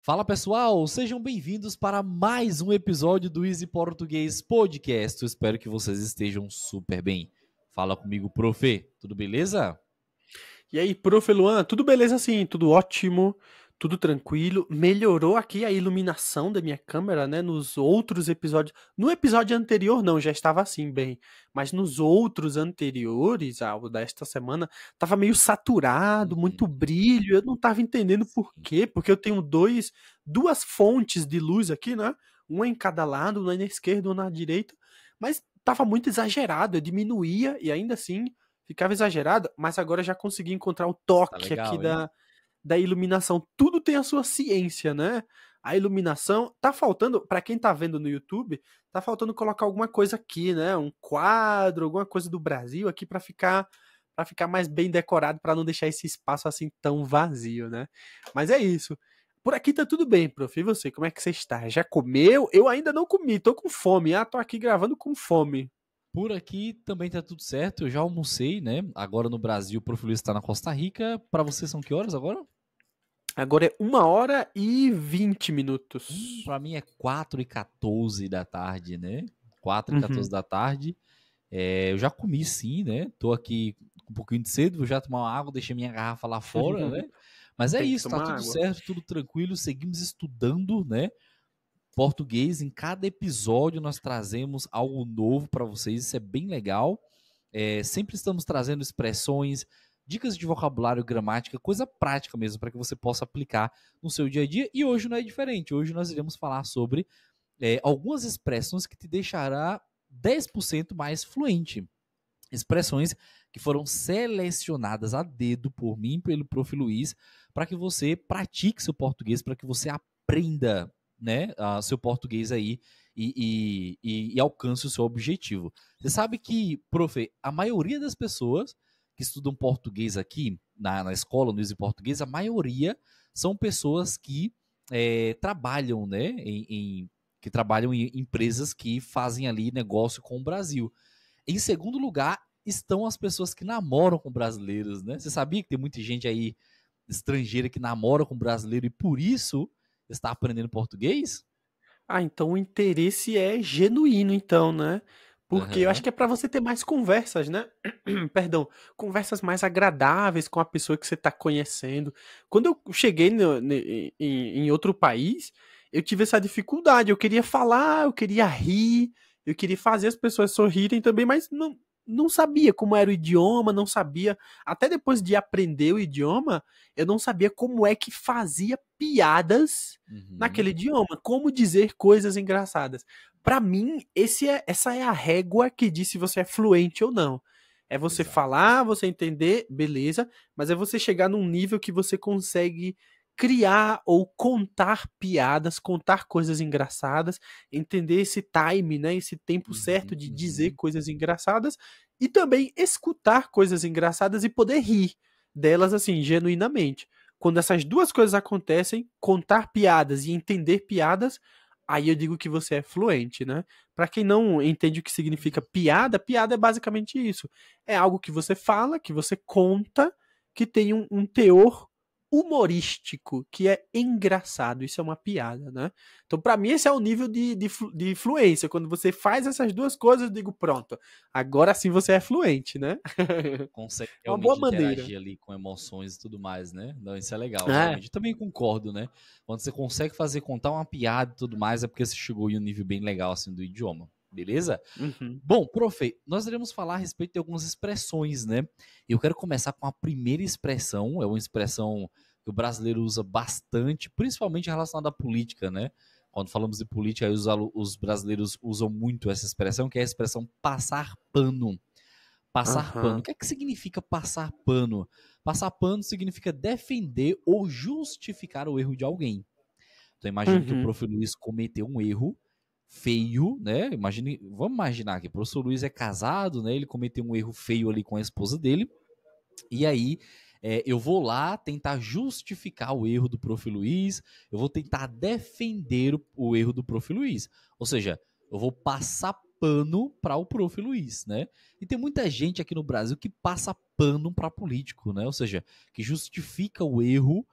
Fala pessoal, sejam bem-vindos para mais um episódio do Easy Português Podcast. Eu espero que vocês estejam super bem. Fala comigo, prof. Tudo beleza? E aí, prof. Luan, tudo beleza assim? Tudo ótimo, tudo tranquilo. Melhorou aqui a iluminação da minha câmera, né? Nos outros episódios. No episódio anterior, não, já estava assim bem. Mas nos outros anteriores, ao desta semana, tava meio saturado, muito Uhum. brilho. Eu não tava entendendo por Sim. quê, porque eu tenho duas fontes de luz aqui, né? Uma em cada lado, uma na esquerda, uma na direita. Mas tava muito exagerado, eu diminuía e ainda assim ficava exagerado, mas agora já consegui encontrar o Tá toque aqui legal, hein? da iluminação. Tudo tem a sua ciência, né? A iluminação tá faltando, para quem tá vendo no YouTube, tá faltando colocar alguma coisa aqui, né? Um quadro, alguma coisa do Brasil aqui para ficar mais bem decorado, para não deixar esse espaço assim tão vazio, né? Mas é isso. Por aqui tá tudo bem, prof. E você, como é que você está? Já comeu? Eu ainda não comi, tô com fome. Ah, tô aqui gravando com fome. Por aqui também tá tudo certo. Eu já almocei, né? Agora no Brasil, o prof. Luiz está na Costa Rica. Para vocês são que horas agora? Agora é 1h20. Para mim é 4h14 da tarde, né? 4h14 Uhum. da tarde. Eu já comi sim, né? Tô aqui com um pouquinho de sede, vou já tomar uma água, deixei minha garrafa lá fora, né? Mas é Tem que isso, tá tomar tudo água. certo, tudo tranquilo, seguimos estudando, né? Português, em cada episódio nós trazemos algo novo para vocês, isso é bem legal. Sempre estamos trazendo expressões, dicas de vocabulário, gramática, coisa prática mesmo, para que você possa aplicar no seu dia a dia. E hoje não é diferente, hoje nós iremos falar sobre algumas expressões que te deixará 10% mais fluente. Expressões que foram selecionadas a dedo por mim e pelo Prof. Luiz para que você pratique seu português, para que você aprenda, né, seu português aí e alcance o seu objetivo. Você sabe que, prof, a maioria das pessoas que estudam português aqui na escola, no Easy Português, a maioria são pessoas que trabalham, né, que trabalham em empresas que fazem ali negócio com o Brasil. Em segundo lugar, estão as pessoas que namoram com brasileiros, né? Você sabia que tem muita gente aí estrangeira que namora com brasileiro e por isso está aprendendo português? Ah, então o interesse é genuíno, então, né? Porque eu acho Aham. que é para você ter mais conversas, né? Perdão, conversas mais agradáveis com a pessoa que você está conhecendo. Quando eu cheguei em outro país, eu tive essa dificuldade. Eu queria falar, eu queria rir, eu queria fazer as pessoas sorrirem também, mas não sabia como era o idioma, não sabia. Até depois de aprender o idioma, eu não sabia como é que fazia piadas Uhum. naquele idioma, como dizer coisas engraçadas. Para mim, essa é a régua que diz se você é fluente ou não. É você Exato. falar, você entender, beleza, mas é você chegar num nível que você consegue criar ou contar piadas, contar coisas engraçadas, entender esse time, né, esse tempo certo Uhum, de dizer uhum. coisas engraçadas e também escutar coisas engraçadas e poder rir delas assim genuinamente. Quando essas duas coisas acontecem, contar piadas e entender piadas, aí eu digo que você é fluente, né? Para quem não entende o que significa piada, piada é basicamente isso. É algo que você fala, que você conta, que tem um teor humorístico, que é engraçado. Isso é uma piada, né? Então, para mim, esse é o nível de fluência. Quando você faz essas duas coisas, eu digo, pronto, agora sim você é fluente, né? Consegue Uma boa realmente maneira. interagir ali com emoções e tudo mais, né? Não, isso é legal, É. realmente. Eu também concordo, né? Quando você consegue fazer contar uma piada e tudo mais, é porque você chegou em um nível bem legal assim do idioma. Beleza? Uhum. Bom, profe, nós iremos falar a respeito de algumas expressões, né? Eu quero começar com a primeira expressão, é uma expressão que o brasileiro usa bastante, principalmente relacionada à política, né? Quando falamos de política, aí os brasileiros usam muito essa expressão, que é a expressão passar pano. Passar pano. O Aham. que é que significa passar pano? Passar pano significa defender ou justificar o erro de alguém. Então imagine que o Uhum. prof. Luiz cometeu um erro feio, né? Vamos imaginar que o professor Luiz é casado, né? Ele cometeu um erro feio ali com a esposa dele. E aí eu vou lá tentar justificar o erro do prof. Luiz, eu vou tentar defender o erro do prof. Luiz. Ou seja, eu vou passar pano para o prof. Luiz, né? E tem muita gente aqui no Brasil que passa pano para político, né? Ou seja, que justifica o erro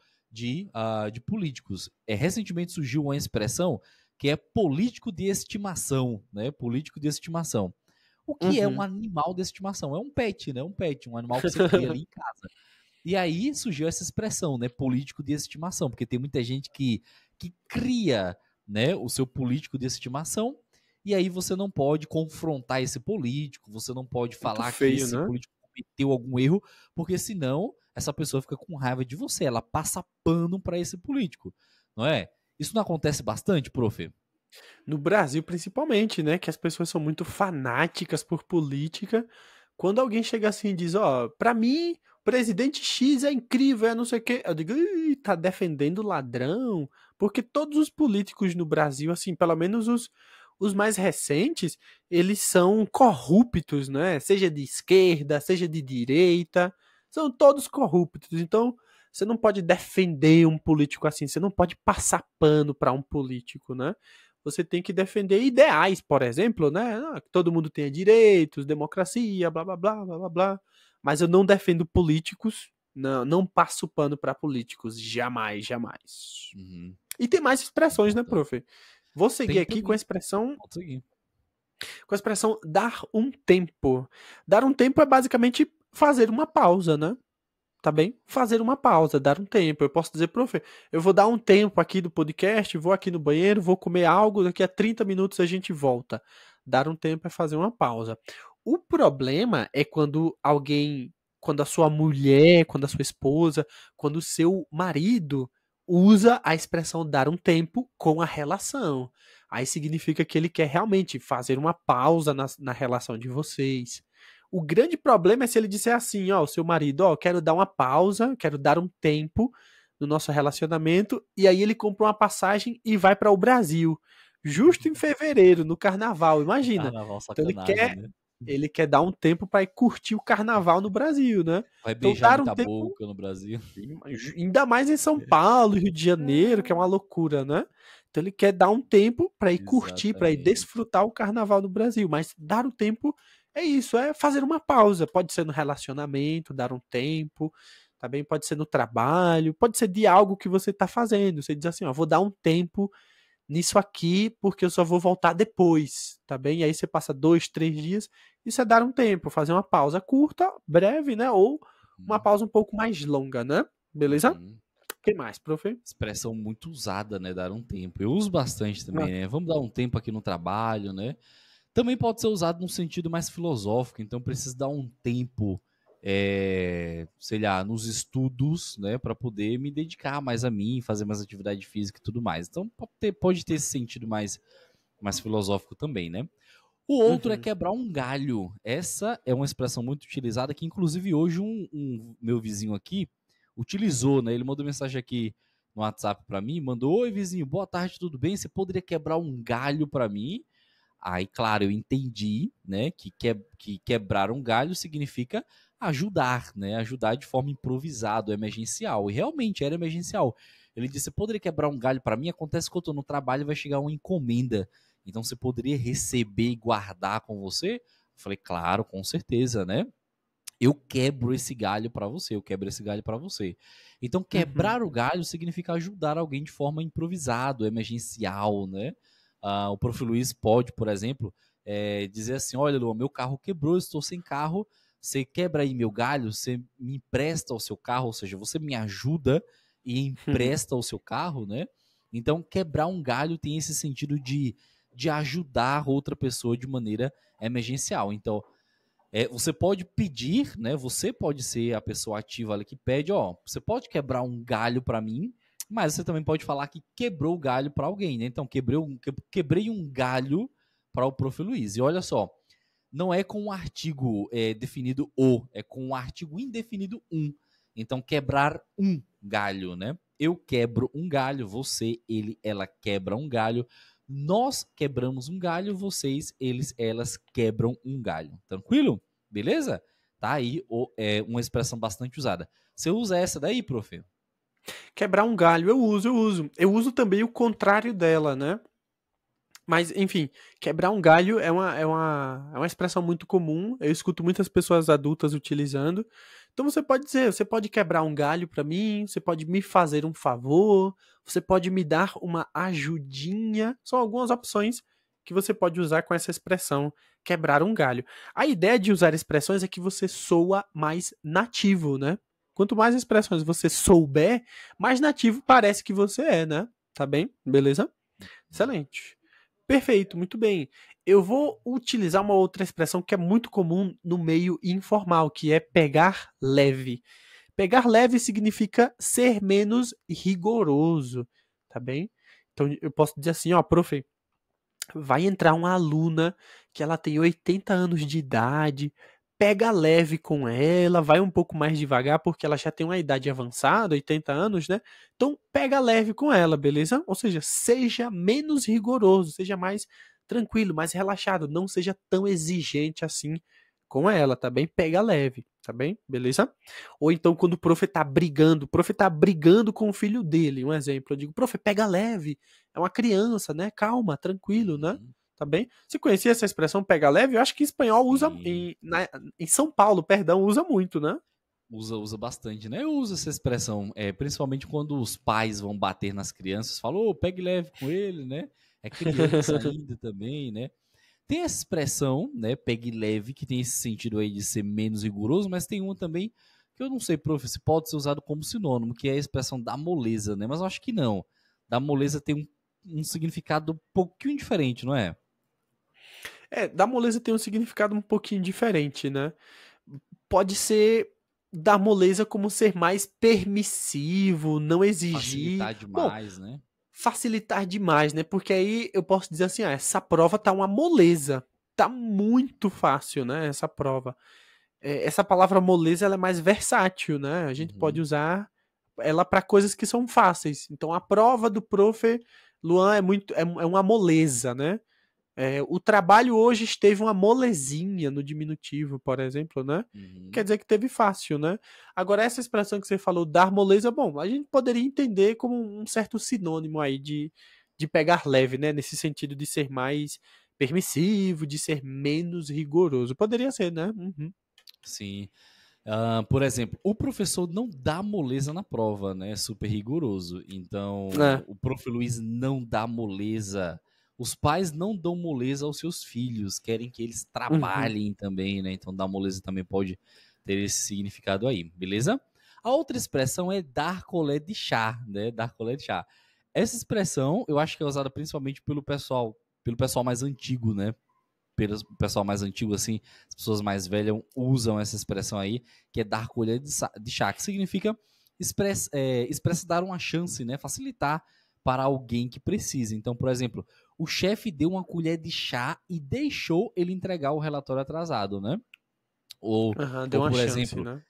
de políticos. Recentemente surgiu uma expressão que é político de estimação, né? Político de estimação. O que é um Uhum. animal de estimação? É um pet, né? Um pet, um animal que você cria ali em casa. E aí surgiu essa expressão, né? Político de estimação, porque tem muita gente que cria, né, o seu político de estimação, e aí você não pode confrontar esse político, você não pode Muito falar que feio, esse né? político cometeu algum erro, porque senão essa pessoa fica com raiva de você, ela passa pano para esse político, não é? Isso não acontece bastante, prof? No Brasil, principalmente, né? Que as pessoas são muito fanáticas por política. Quando alguém chega assim e diz, ó, pra mim, o presidente X é incrível, é não sei o quê. Eu digo, ih, tá defendendo ladrão. Porque todos os políticos no Brasil, assim, pelo menos os mais recentes, eles são corruptos, né? Seja de esquerda, seja de direita, são todos corruptos. Então, você não pode defender um político assim, você não pode passar pano pra um político, né? Você tem que defender ideais, por exemplo, né? Que todo mundo tenha direitos, democracia, blá blá blá blá blá blá. Mas eu não defendo políticos, não passo pano para políticos, jamais, jamais. Uhum, E tem mais expressões, né, importante. prof? Vou seguir Tem aqui também. Pode seguir. com a expressão dar um tempo. Dar um tempo é basicamente fazer uma pausa, né? Tá bem? Fazer uma pausa, dar um tempo. Eu posso dizer, prof, eu vou dar um tempo aqui do podcast, vou aqui no banheiro, vou comer algo, daqui a 30 minutos a gente volta. Dar um tempo é fazer uma pausa. O problema é quando alguém, quando a sua mulher, quando a sua esposa, quando o seu marido usa a expressão dar um tempo com a relação. Aí significa que ele quer realmente fazer uma pausa na relação de vocês. O grande problema é se ele disser assim, ó, o seu marido, ó, quero dar uma pausa, quero dar um tempo no nosso relacionamento, e aí ele compra uma passagem e vai para o Brasil, justo em fevereiro, no carnaval, imagina. Carnaval Então sacanagem, né? ele quer dar um tempo para ir curtir o carnaval no Brasil, né? Vai Então beijar dar um muita tempo, boca no Brasil. ainda mais em São Paulo, Rio de Janeiro, que é uma loucura, né? Então ele quer dar um tempo para ir curtir, para ir Exatamente. desfrutar o carnaval no Brasil, mas dar o tempo é isso, é fazer uma pausa. Pode ser no relacionamento, dar um tempo, também pode ser no trabalho, pode ser de algo que você está fazendo. Você diz assim, ó, vou dar um tempo nisso aqui porque eu só vou voltar depois, tá bem? E aí você passa 2, 3 dias, isso é dar um tempo, fazer uma pausa curta, breve, né? Ou uma Uhum, pausa um pouco mais longa, né? Beleza? O uhum. que mais, prof? Expressão muito usada, né? Dar um tempo. Eu uso bastante Ah, também, né? Vamos dar um tempo aqui no trabalho, né? Também pode ser usado num sentido mais filosófico, então preciso dar um tempo, sei lá, nos estudos, né? Para poder me dedicar mais a mim, fazer mais atividade física e tudo mais. Então pode ter esse sentido mais filosófico também, né? O outro é uhum. quebrar um galho. Essa é uma expressão muito utilizada que, inclusive, hoje um meu vizinho aqui utilizou, né? Ele mandou mensagem aqui no WhatsApp para mim, mandou: Oi, vizinho, boa tarde, tudo bem? Você poderia quebrar um galho para mim? Aí, claro, eu entendi, né, que quebrar um galho significa ajudar, né? Ajudar de forma improvisada, emergencial. E realmente era emergencial. Ele disse: Você poderia quebrar um galho para mim? Acontece que eu tô no trabalho e vai chegar uma encomenda. Então você poderia receber e guardar com você? Eu falei, claro, com certeza, né? Eu quebro esse galho para você, eu quebro esse galho para você. Então, Uhum. quebrar o galho significa ajudar alguém de forma improvisada, emergencial, né? O Prof. Luiz pode, por exemplo, dizer assim: Olha, Luan, meu carro quebrou, eu estou sem carro. Você quebra aí meu galho, você me empresta o seu carro, ou seja, você me ajuda e empresta o seu carro, né? Então, quebrar um galho tem esse sentido de ajudar outra pessoa de maneira emergencial. Então, você pode pedir, né? Você pode ser a pessoa ativa ali que pede, ó, você pode quebrar um galho para mim, mas você também pode falar que quebrou o galho para alguém, né? Então, quebrei um galho para o Prof. Luiz. E olha só, não é com um artigo definido o, é com um artigo indefinido um. Então, quebrar um galho, né? Eu quebro um galho, você, ele, ela quebra um galho. Nós quebramos um galho, vocês, eles, elas quebram um galho. Tranquilo? Beleza? Tá aí uma expressão bastante usada. Você usa essa daí, prof? Quebrar um galho, eu uso, eu uso. Eu uso também o contrário dela, né? Mas, enfim, quebrar um galho é uma expressão muito comum. Eu escuto muitas pessoas adultas utilizando. Então você pode dizer, você pode quebrar um galho para mim, você pode me fazer um favor, você pode me dar uma ajudinha. São algumas opções que você pode usar com essa expressão, quebrar um galho. A ideia de usar expressões é que você soa mais nativo, né? Quanto mais expressões você souber, mais nativo parece que você é, né? Tá bem? Beleza? Excelente. Perfeito, muito bem. Eu vou utilizar uma outra expressão que é muito comum no meio informal, que é pegar leve. Pegar leve significa ser menos rigoroso, tá bem? Então eu posso dizer assim, ó, prof, vai entrar uma aluna que ela tem 80 anos de idade, pega leve com ela, vai um pouco mais devagar porque ela já tem uma idade avançada, 80 anos, né? Então pega leve com ela, beleza? Ou seja, seja menos rigoroso, seja mais tranquilo, mais relaxado, não seja tão exigente assim com ela, tá bem? Pega leve, tá bem? Beleza? Ou então quando o prof tá brigando com o filho dele, um exemplo, eu digo, prof, pega leve, é uma criança, né? Calma, tranquilo, né? Uhum. Tá bem? Você conhecia essa expressão pega leve? Eu acho que em espanhol usa, Sim. em São Paulo, perdão, usa muito, né? Usa bastante, né? Eu uso essa expressão, principalmente quando os pais vão bater nas crianças, falam, ô, pegue leve com ele, né? É criança ainda também, né? Tem essa expressão, né, pegue leve, que tem esse sentido aí de ser menos rigoroso, mas tem uma também que eu não sei, prof, se pode ser usado como sinônimo, que é a expressão da moleza, né? Mas eu acho que não. Da moleza tem um significado um pouquinho diferente, não é? Da moleza tem um significado um pouquinho diferente, né? Pode ser da moleza como ser mais permissivo, não exigir. Facilitar Bom, demais, né? facilitar demais, né? Porque aí eu posso dizer assim, essa prova tá uma moleza. Tá muito fácil, né? Essa prova. Essa palavra moleza ela é mais versátil, né? A gente pode Uhum. usar ela para coisas que são fáceis. Então a prova do prof. Luan é uma moleza, né? O trabalho hoje esteve uma molezinha no diminutivo, por exemplo, né? Quer Uhum. dizer que teve fácil, né? Agora, essa expressão que você falou, dar moleza, bom, a gente poderia entender como um certo sinônimo aí de pegar leve, né? Nesse sentido de ser mais permissivo, de ser menos rigoroso. Poderia ser, né? Uhum. Sim. Por exemplo, o professor não dá moleza na prova, né? É super rigoroso. Então, É. o prof. Luiz não dá moleza. Os pais não dão moleza aos seus filhos, querem que eles Uhum. trabalhem também, né? Então, dar moleza também pode ter esse significado aí, beleza? A outra expressão é dar colher de chá, né? Dar colher de chá. Essa expressão, eu acho que é usada principalmente pelo pessoal mais antigo, né? Pelo pessoal mais antigo, assim, as pessoas mais velhas usam essa expressão aí, que é dar colher de chá, que significa expressa dar uma chance, né? Facilitar para alguém que precisa. Então, por exemplo, o chefe deu uma colher de chá e deixou ele entregar o relatório atrasado, né? Ou, Aham, deu ou uma por chance, exemplo, né?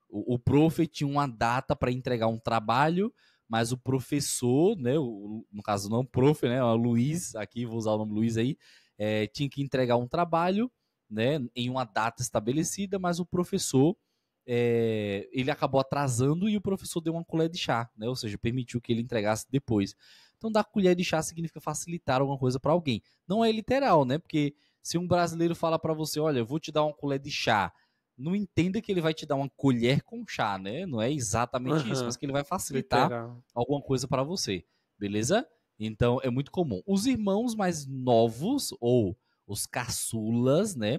o prof tinha uma data para entregar um trabalho, mas o professor, né, no caso não o prof, né, o Luiz, aqui vou usar o nome Luiz aí, tinha que entregar um trabalho, né, em uma data estabelecida, mas o professor ele acabou atrasando e o professor deu uma colher de chá, né, ou seja, permitiu que ele entregasse depois. Então, dar colher de chá significa facilitar alguma coisa para alguém. Não é literal, né, porque se um brasileiro fala para você, olha, eu vou te dar uma colher de chá, não entenda que ele vai te dar uma colher com chá, né? Não é exatamente isso, mas Aham, que ele vai facilitar literal. alguma coisa para você, beleza? Então é muito comum. Os irmãos mais novos ou os caçulas, né?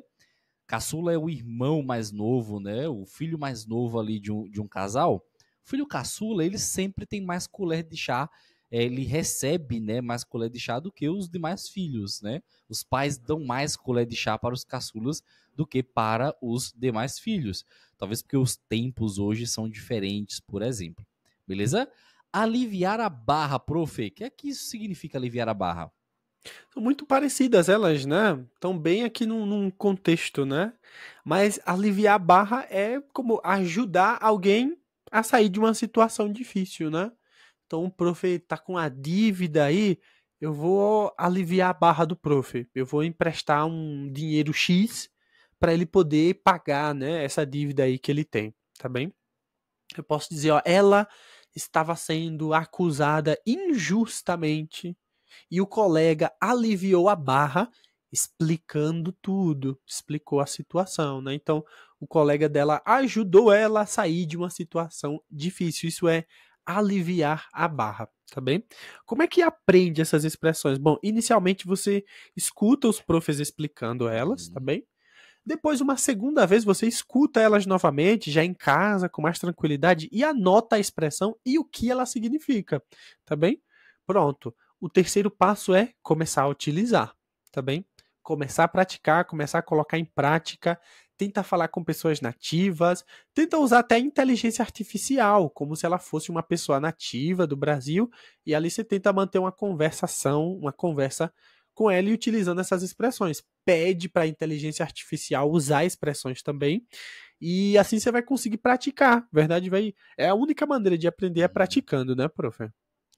Caçula é o irmão mais novo, né? O filho mais novo ali de um casal. O filho caçula, ele sempre tem mais colher de chá, ele recebe, né, mais colher de chá do que os demais filhos, né? Os pais dão mais colher de chá para os caçulas do que para os demais filhos. Talvez porque os tempos hoje são diferentes, por exemplo. Beleza? Aliviar a barra, prof. O que é que isso significa aliviar a barra? São muito parecidas elas, né? Estão bem aqui num contexto, né? Mas aliviar a barra é como ajudar alguém a sair de uma situação difícil, né? Então o prof tá com a dívida aí, eu vou aliviar a barra do prof. Eu vou emprestar um dinheiro X para ele poder pagar, né, essa dívida aí que ele tem, tá bem? Eu posso dizer, ó, ela estava sendo acusada injustamente e o colega aliviou a barra explicando tudo, explicou a situação, né? Então, o colega dela ajudou ela a sair de uma situação difícil. Isso é aliviar a barra, tá bem? Como é que aprende essas expressões? Bom, inicialmente você escuta os profs explicando elas, tá bem? Depois, uma segunda vez, você escuta elas novamente, já em casa, com mais tranquilidade, e anota a expressão e o que ela significa, tá bem? Pronto. O terceiro passo é começar a utilizar, tá bem? Começar a praticar, começar a colocar em prática, tenta falar com pessoas nativas, tenta usar até inteligência artificial, como se ela fosse uma pessoa nativa do Brasil, e ali você tenta manter uma conversação, uma conversa com ela e utilizando essas expressões. Pede para a inteligência artificial usar expressões também, e assim você vai conseguir praticar. Verdade, é a única maneira de aprender é praticando, né, prof?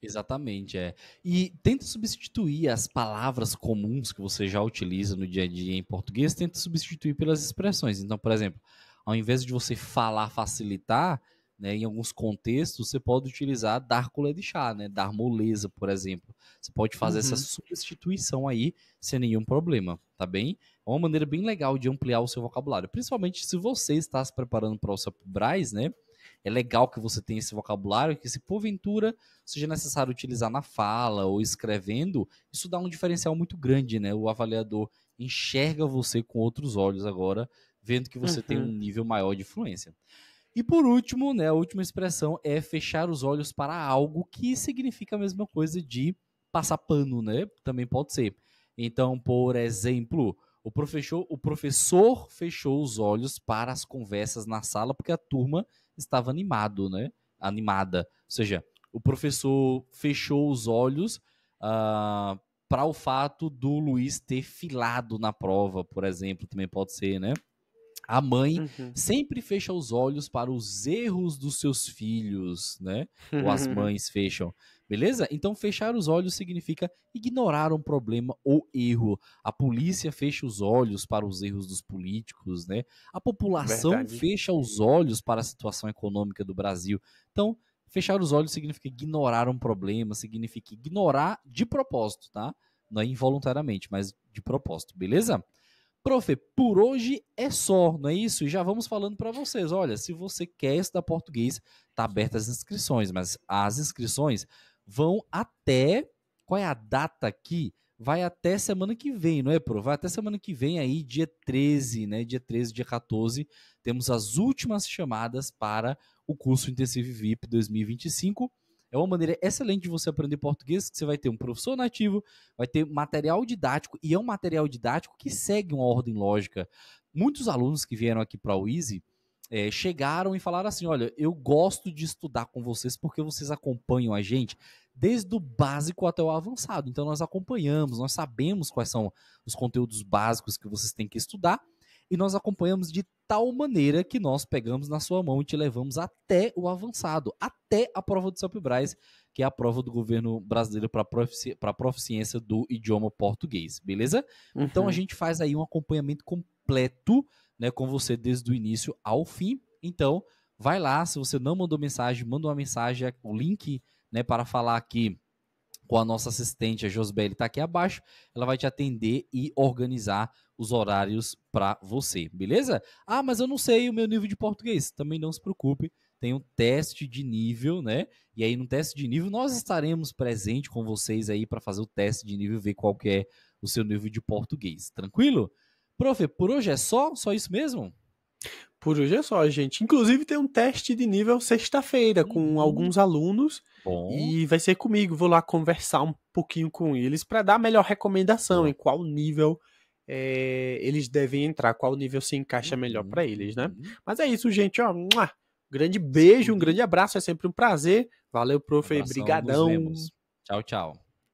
Exatamente, é. E tenta substituir as palavras comuns que você já utiliza no dia a dia em português, tenta substituir pelas expressões. Então, por exemplo, ao invés de você falar facilitar, né, em alguns contextos, você pode utilizar dar colher de chá, né, dar moleza, por exemplo. Você pode fazer essa Uhum. substituição aí sem nenhum problema, tá bem? É uma maneira bem legal de ampliar o seu vocabulário, principalmente se você está se preparando para o SAPBRAS, né? É legal que você tenha esse vocabulário, que se porventura seja necessário utilizar na fala ou escrevendo, isso dá um diferencial muito grande, né? O avaliador enxerga você com outros olhos agora, vendo que você tem um Uhum. nível maior de fluência. E por último, né, a última expressão é fechar os olhos para algo, que significa a mesma coisa de passar pano, né? Também pode ser. Então, por exemplo, o professor fechou os olhos para as conversas na sala porque a turma estava animada. Ou seja, o professor fechou os olhos para o fato do Luiz ter filado na prova, por exemplo, também pode ser, né? A mãe Uhum. sempre fecha os olhos para os erros dos seus filhos, né? Ou as mães fecham. Beleza? Então, fechar os olhos significa ignorar um problema ou erro. A polícia fecha os olhos para os erros dos políticos, né? A população Verdade. fecha os olhos para a situação econômica do Brasil. Então, fechar os olhos significa ignorar um problema, significa ignorar de propósito, tá? Não é involuntariamente, mas de propósito, beleza? Profe, por hoje é só, não é isso? E já vamos falando para vocês. Olha, se você quer estudar português, tá aberta as inscrições, mas as inscrições vão até. Qual é a data aqui? Vai até semana que vem, não é, Pro? Vai até semana que vem aí, dia 13, né? Dia 13, dia 14, temos as últimas chamadas para o curso Intensivo VIP 2025. É uma maneira excelente de você aprender português, que você vai ter um professor nativo, vai ter material didático, e é um material didático que segue uma ordem lógica. Muitos alunos que vieram aqui para o Easy chegaram e falaram assim: olha, eu gosto de estudar com vocês porque vocês acompanham a gente desde o básico até o avançado. Então nós acompanhamos, nós sabemos quais são os conteúdos básicos que vocês têm que estudar, e nós acompanhamos de tal maneira que nós pegamos na sua mão e te levamos até o avançado, até a prova do SAPBRAS, que é a prova do governo brasileiro para a proficiência do idioma português, beleza? Então a Uhum. gente faz aí um acompanhamento completo, né, com você desde o início ao fim. Então vai lá, se você não mandou mensagem, manda uma mensagem, o link, né, para falar aqui com a nossa assistente, a Josbeli, está aqui abaixo. Ela vai te atender e organizar os horários para você, beleza? Ah, mas eu não sei o meu nível de português. Também não se preocupe, tem um teste de nível, né? E aí no teste de nível nós estaremos presentes com vocês aí para fazer o teste de nível, ver qual que é o seu nível de português. Tranquilo? Prof, por hoje é só? Só isso mesmo? Por hoje é só, gente. Inclusive tem um teste de nível sexta-feira com Uhum. alguns alunos Bom, e vai ser comigo. Vou lá conversar um pouquinho com eles para dar a melhor recomendação em boa. qual nível eles devem entrar, qual nível se encaixa melhor Uhum, para eles, né? uhum. Mas é isso, gente. Ó, grande Se beijo, um cuidem. grande abraço. É sempre um prazer. Valeu, prof. Abração, nos Brigadão. vemos. Tchau, tchau.